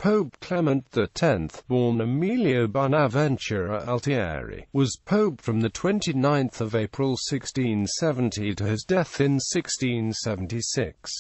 Pope Clement X, born Emilio Bonaventura Altieri, was pope from the 29th of April 1670 to his death in 1676.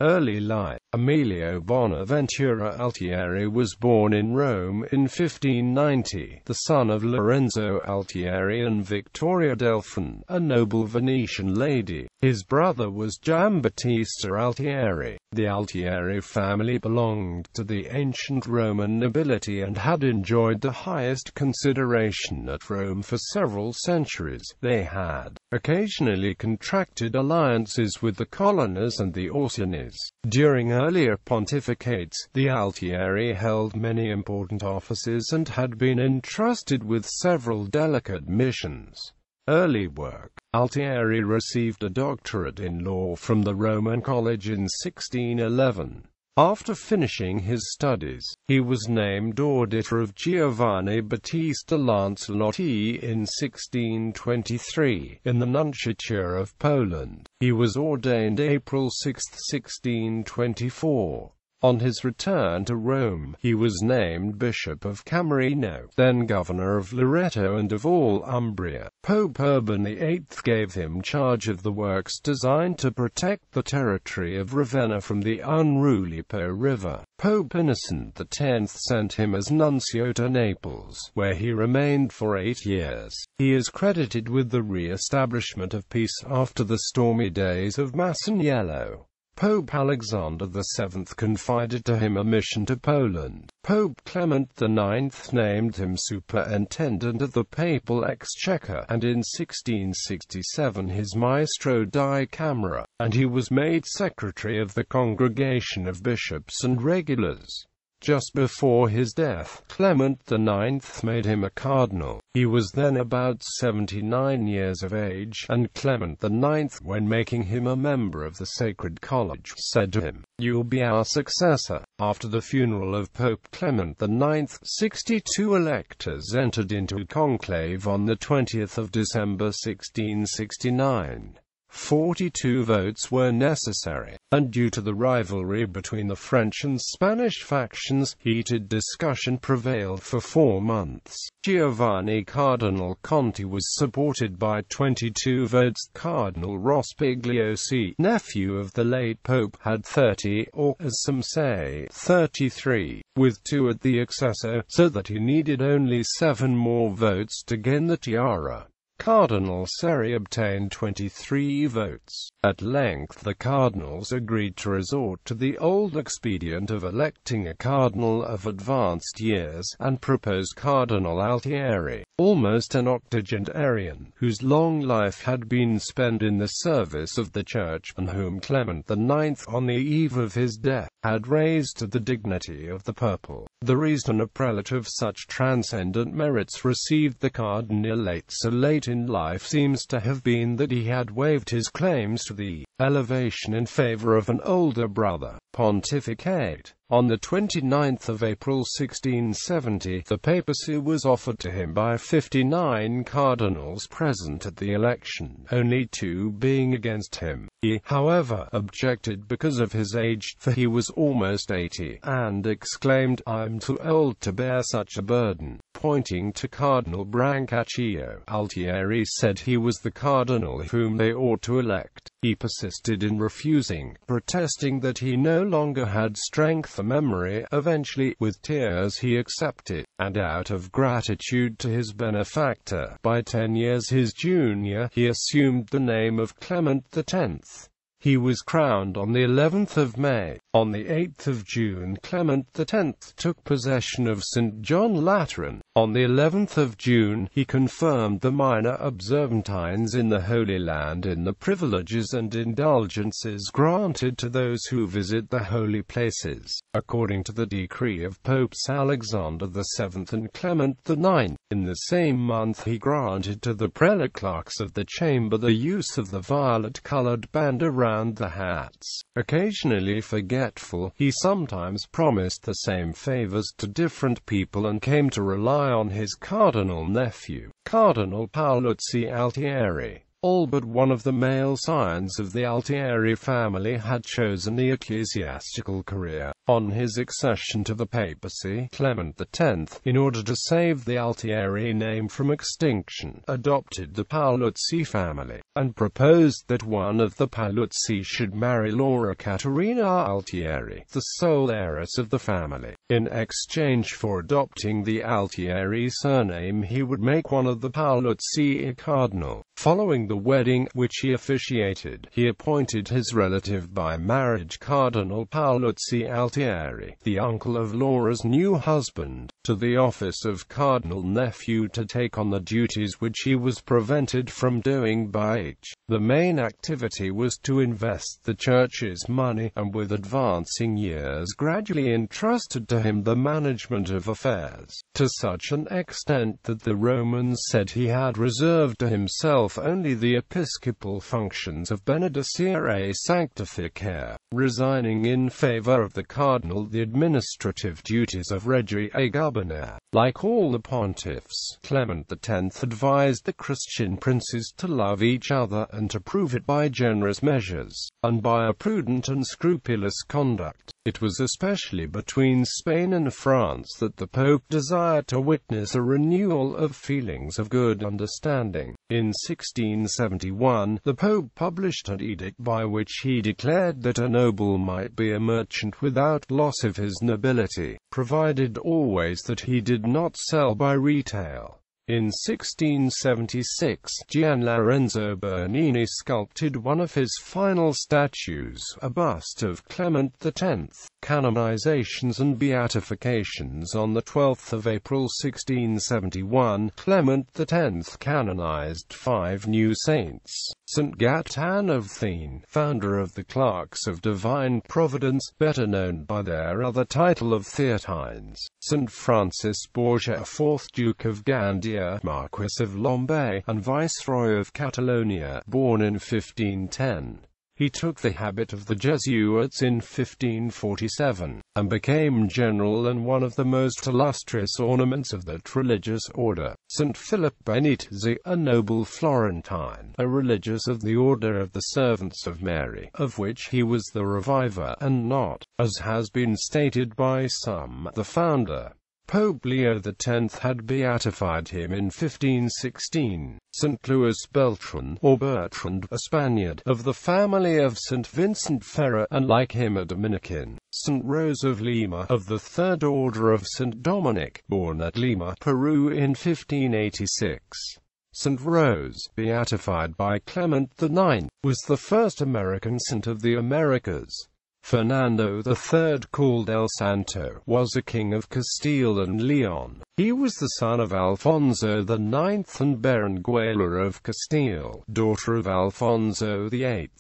Early life. Emilio Bonaventura Altieri was born in Rome in 1590, the son of Lorenzo Altieri and Victoria Delfin, a noble Venetian lady. His brother was Giovanni Battista Altieri. The Altieri family belonged to the ancient Roman nobility and had enjoyed the highest consideration at Rome for several centuries. They had occasionally contracted alliances with the colonners and the Orsinis. During earlier pontificates, the Altieri held many important offices and had been entrusted with several delicate missions. Early work. Altieri received a doctorate in law from the Roman College in 1611. After finishing his studies, he was named auditor of Giovanni Battista Lancelotti in 1623, in the Nunciature of Poland. He was ordained April 6, 1624. On his return to Rome, he was named Bishop of Camerino, then governor of Loreto and of all Umbria. Pope Urban VIII gave him charge of the works designed to protect the territory of Ravenna from the unruly Po River. Pope Innocent X sent him as nuncio to Naples, where he remained for 8 years. He is credited with the re-establishment of peace after the stormy days of Masaniello. Pope Alexander VII confided to him a mission to Poland. Pope Clement IX named him superintendent of the papal exchequer, and in 1667 his maestro di camera, and he was made secretary of the Congregation of Bishops and Regulars. Just before his death, Clement IX made him a cardinal. He was then about 79 years of age, and Clement IX, when making him a member of the Sacred College, said to him, "You'll be our successor." After the funeral of Pope Clement IX, 62 electors entered into conclave on the 20th of December 1669. 42 votes were necessary, and due to the rivalry between the French and Spanish factions, heated discussion prevailed for 4 months. Giovanni Cardinal Conti was supported by 22 votes. Cardinal Rospigliosi, nephew of the late Pope, had 30, or, as some say, 33, with 2 at the accesso, so that he needed only 7 more votes to gain the tiara. Cardinal Seri obtained 23 votes. At length the cardinals agreed to resort to the old expedient of electing a cardinal of advanced years, and proposed Cardinal Altieri, almost an octogenarian, whose long life had been spent in the service of the Church, and whom Clement IX, on the eve of his death, had raised to the dignity of the purple. The reason a prelate of such transcendent merits received the cardinalate so late in life seems to have been that he had waived his claims to the elevation in favor of an older brother. Pontificate. On the 29th of April 1670, the papacy was offered to him by 59 cardinals present at the election, only 2 being against him. He, however, objected because of his age, for he was almost 80, and exclaimed, "I'm too old to bear such a burden." Pointing to Cardinal Brancaccio, Altieri said he was the cardinal whom they ought to elect. He persisted in refusing, protesting that he no longer had strength or memory. Eventually, with tears he accepted, and out of gratitude to his benefactor, by 10 years his junior, he assumed the name of Clement X. He was crowned on the 11th of May. On the 8th of June Clement X took possession of St. John Lateran. On the 11th of June, he confirmed the minor observantines in the Holy Land in the privileges and indulgences granted to those who visit the holy places, according to the decree of Popes Alexander VII and Clement IX. In the same month he granted to the prelate clerks of the chamber the use of the violet-colored band around the hats. Occasionally forgetful, he sometimes promised the same favors to different people and came to rely on his cardinal nephew, Cardinal Paoluzzi Altieri. All but one of the male scions of the Altieri family had chosen the ecclesiastical career. On his accession to the papacy, Clement X, in order to save the Altieri name from extinction, adopted the Paoluzzi family, and proposed that one of the Paoluzzi should marry Laura Caterina Altieri, the sole heiress of the family. In exchange for adopting the Altieri surname, he would make one of the Paoluzzi a cardinal. Following the wedding, which he officiated, he appointed his relative by marriage Cardinal Paoluzzi Altieri, the uncle of Laura's new husband, to the office of cardinal nephew to take on the duties which he was prevented from doing by age. The main activity was to invest the church's money, and with advancing years gradually entrusted to him the management of affairs, to such an extent that the Romans said he had reserved to himself only the episcopal functions of benedicere sanctificare, resigning in favor of the cardinal the administrative duties of regie gubernare. Like all the pontiffs, Clement X advised the Christian princes to love each other and to prove it by generous measures, and by a prudent and scrupulous conduct. It was especially between Spain and France that the Pope desired to witness a renewal of feelings of good understanding. In 1671, the Pope published an edict by which he declared that a noble might be a merchant without loss of his nobility, provided always that he did not sell by retail. In 1676, Gian Lorenzo Bernini sculpted one of his final statues, a bust of Clement X. Canonizations and beatifications. On the 12th of April 1671, Clement X canonized 5 new saints. St. Gatan of Thiene, founder of the Clerks of Divine Providence, better known by their other title of Theatines. St. Francis Borgia, 4th Duke of Gandia, Marquis of Lombay, and Viceroy of Catalonia, born in 1510. He took the habit of the Jesuits in 1547, and became general and one of the most illustrious ornaments of that religious order. St. Philip Benitez, a noble Florentine, a religious of the Order of the Servants of Mary, of which he was the reviver, and not, as has been stated by some, the founder. Pope Leo X had beatified him in 1516. St. Louis Beltran, or Bertrand, a Spaniard, of the family of St. Vincent Ferrer, and like him a Dominican. St. Rose of Lima, of the Third Order of St. Dominic, born at Lima, Peru in 1586. St. Rose, beatified by Clement IX, was the first American saint of the Americas. Fernando III, called El Santo, was a king of Castile and Leon. He was the son of Alfonso IX and Berenguela of Castile, daughter of Alfonso VIII.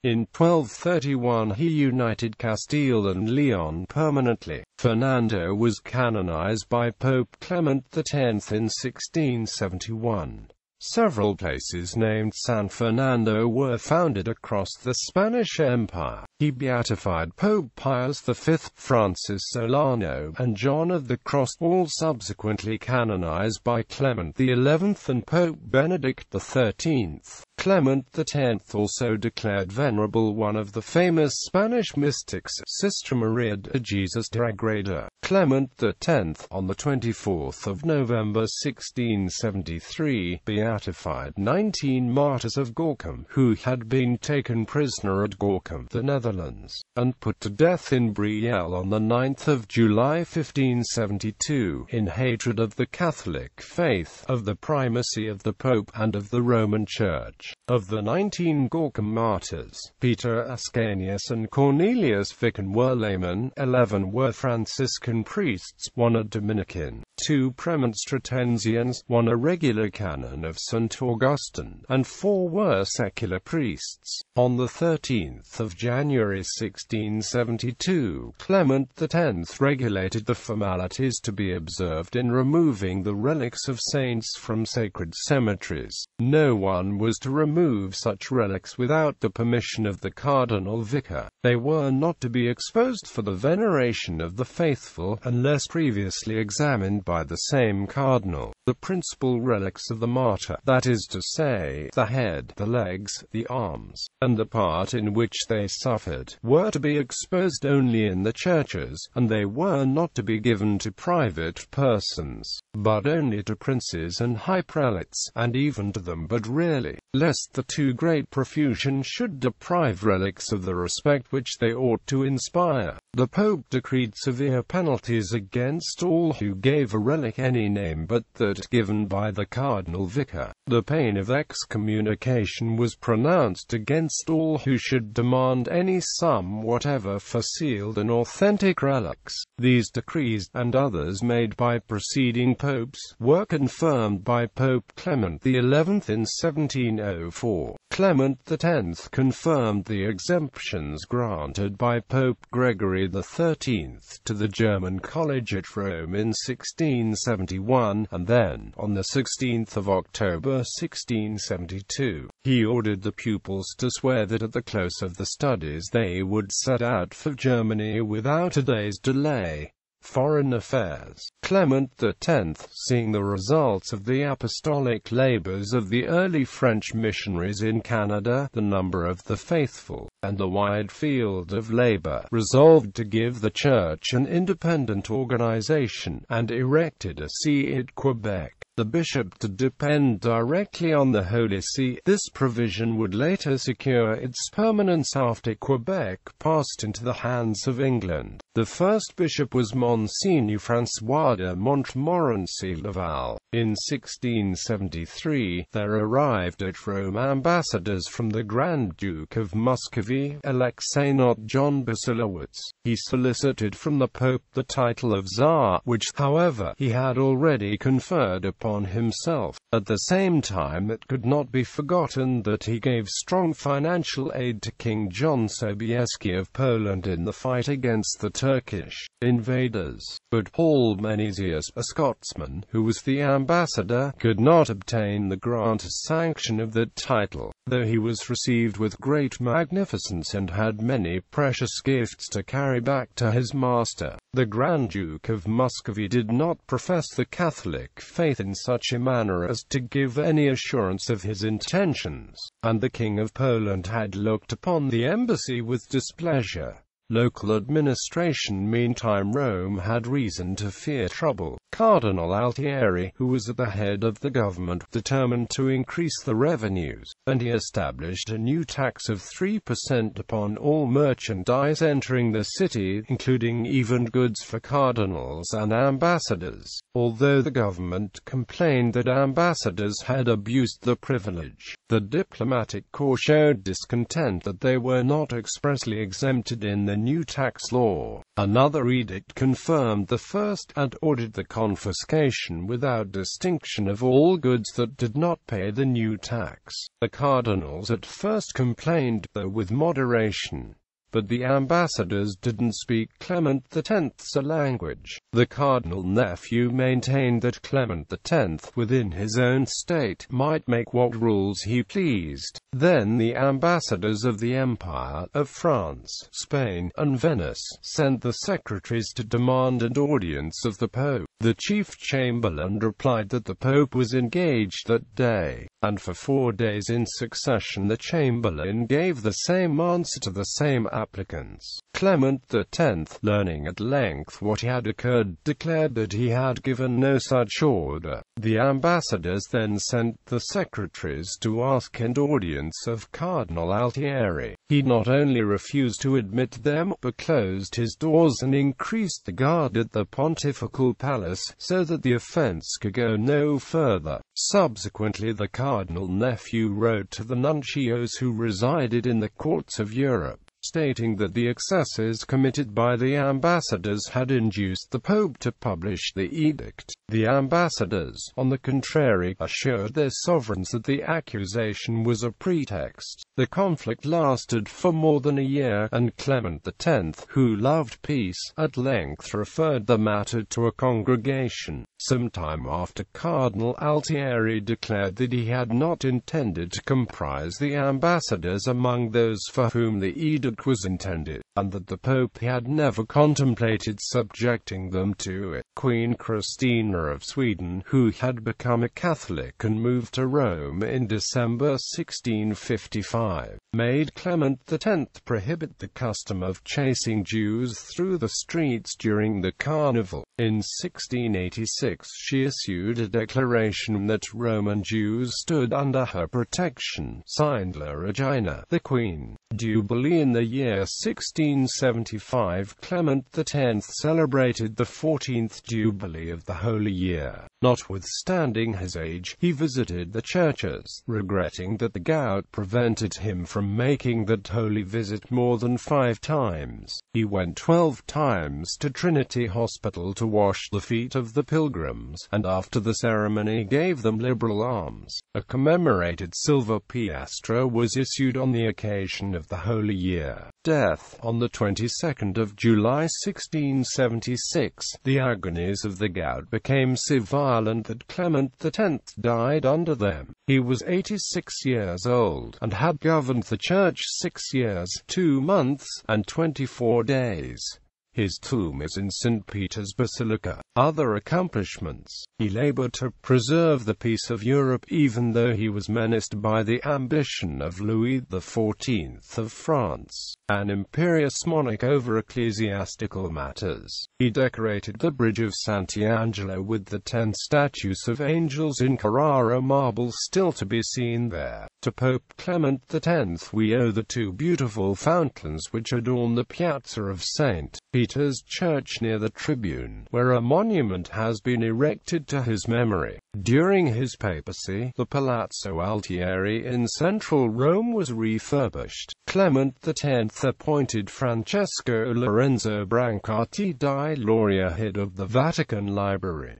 In 1231 he united Castile and Leon permanently. Fernando was canonized by Pope Clement X in 1671. Several places named San Fernando were founded across the Spanish Empire. He beatified Pope Pius V, Francis Solano, and John of the Cross, all subsequently canonized by Clement XI and Pope Benedict XIII. Clement X also declared venerable one of the famous Spanish mystics, Sister Maria de Jesus de Agreda. Clement X, on the 24th of November 1673, beatified 19 martyrs of Gorkum, who had been taken prisoner at Gorkum, the Netherlands, and put to death in Brielle on the 9th of July 1572, in hatred of the Catholic faith, of the primacy of the Pope, and of the Roman Church. Of the 19 Gorkum martyrs, Peter Ascanius and Cornelius Vican were laymen, 11 were Franciscan priests, 1 a Dominican, 2 Premonstratensians, 1 a regular canon of St. Augustine, and 4 were secular priests. On the 13th of January 1672, Clement X regulated the formalities to be observed in removing the relics of saints from sacred cemeteries. No one was to remove such relics without the permission of the cardinal vicar. They were not to be exposed for the veneration of the faithful, unless previously examined by the same cardinal. The principal relics of the martyr, that is to say, the head, the legs, the arms, and the part in which they suffered, were to be exposed only in the churches, and they were not to be given to private persons, but only to princes and high prelates, and even to them but rarely, lest the too great profusion should deprive relics of the respect which they ought to inspire. The Pope decreed severe penalties against all who gave a relic any name but that given by the cardinal vicar. The pain of excommunication was pronounced against all who should demand any sum whatever for sealed and authentic relics. These decrees, and others made by preceding popes, were confirmed by Pope Clement XI in 1704. Clement X confirmed the exemptions granted by Pope Gregory XIII to the German College at Rome in 1671, and then, on the 16th of October 1672, he ordered the pupils to swear that at the close of the studies they would set out for Germany without a day's delay. Foreign Affairs. Clement X, seeing the results of the apostolic labors of the early French missionaries in Canada, the number of the faithful, and the wide field of labor, resolved to give the Church an independent organization, and erected a see at Quebec, the bishop to depend directly on the Holy See. This provision would later secure its permanence after Quebec passed into the hands of England. The first bishop was Monsignor Francois de Montmorency, Laval. In 1673, there arrived at Rome ambassadors from the Grand Duke of Muscovy, Alexei not John Basilowitz. He solicited from the Pope the title of Tsar, which, however, he had already conferred upon himself. At the same time, it could not be forgotten that he gave strong financial aid to King John Sobieski of Poland in the fight against the Turkish invaders. But Paul Menesius, a Scotsman, who was the ambassador, could not obtain the grant or sanction of that title, though he was received with great magnificence and had many precious gifts to carry back to his master. The Grand Duke of Muscovy did not profess the Catholic faith in such a manner as to give any assurance of his intentions, and the King of Poland had looked upon the embassy with displeasure. Local administration. Meantime, Rome had reason to fear trouble. Cardinal Altieri, who was at the head of the government, determined to increase the revenues, and he established a new tax of 3% upon all merchandise entering the city, including even goods for cardinals and ambassadors. Although the government complained that ambassadors had abused the privilege, the diplomatic corps showed discontent that they were not expressly exempted in the new tax law. Another edict confirmed the first, and ordered the confiscation without distinction of all goods that did not pay the new tax. The cardinals at first complained, though with moderation, but the ambassadors didn't speak Clement X's language. The cardinal nephew maintained that Clement X, within his own state, might make what rules he pleased. Then the ambassadors of the Empire, of France, Spain, and Venice, sent the secretaries to demand an audience of the Pope. The chief chamberlain replied that the Pope was engaged that day, and for 4 days in succession the chamberlain gave the same answer to the same applicants. Clement X, learning at length what had occurred, declared that he had given no such order. The ambassadors then sent the secretaries to ask an audience of Cardinal Altieri. He not only refused to admit them, but closed his doors and increased the guard at the pontifical palace, so that the offense could go no further. Subsequently, the cardinal nephew wrote to the nuncios who resided in the courts of Europe, stating that the excesses committed by the ambassadors had induced the Pope to publish the edict. The ambassadors, on the contrary, assured their sovereigns that the accusation was a pretext. The conflict lasted for more than a year, and Clement X, who loved peace, at length referred the matter to a congregation. Some time after, Cardinal Altieri declared that he had not intended to comprise the ambassadors among those for whom the edict was intended, and that the Pope had never contemplated subjecting them to it. Queen Christina of Sweden, who had become a Catholic and moved to Rome in December 1655, made Clement X prohibit the custom of chasing Jews through the streets during the Carnival. In 1686 she issued a declaration that Roman Jews stood under her protection, signed La Regina, the Queen. Jubilee. In the year 1675, Clement X celebrated the 14th Jubilee of the Holy Year. Notwithstanding his age, he visited the churches, regretting that the gout prevented him from making that holy visit more than 5 times. He went 12 times to Trinity Hospital to wash the feet of the pilgrims, and after the ceremony gave them liberal alms. A commemorated silver piastre was issued on the occasion of the Holy Year. Death. On the 22nd of July 1676, the agonies of the gout became so violent that Clement X died under them. He was 86 years old, and had governed the Church 6 years, 2 months, and 24 days. His tomb is in St. Peter's Basilica. Other accomplishments. He labored to preserve the peace of Europe even though he was menaced by the ambition of Louis XIV of France, an imperious monarch over ecclesiastical matters. He decorated the Bridge of Sant'Angelo with the 10 statues of angels in Carrara marble still to be seen there. To Pope Clement X we owe the 2 beautiful fountains which adorn the piazza of St. Peter's Church near the tribune, where a monument has been erected to his memory. During his papacy, the Palazzo Altieri in central Rome was refurbished. Clement X appointed Francesco Lorenzo Brancati di Lauria head of the Vatican Library.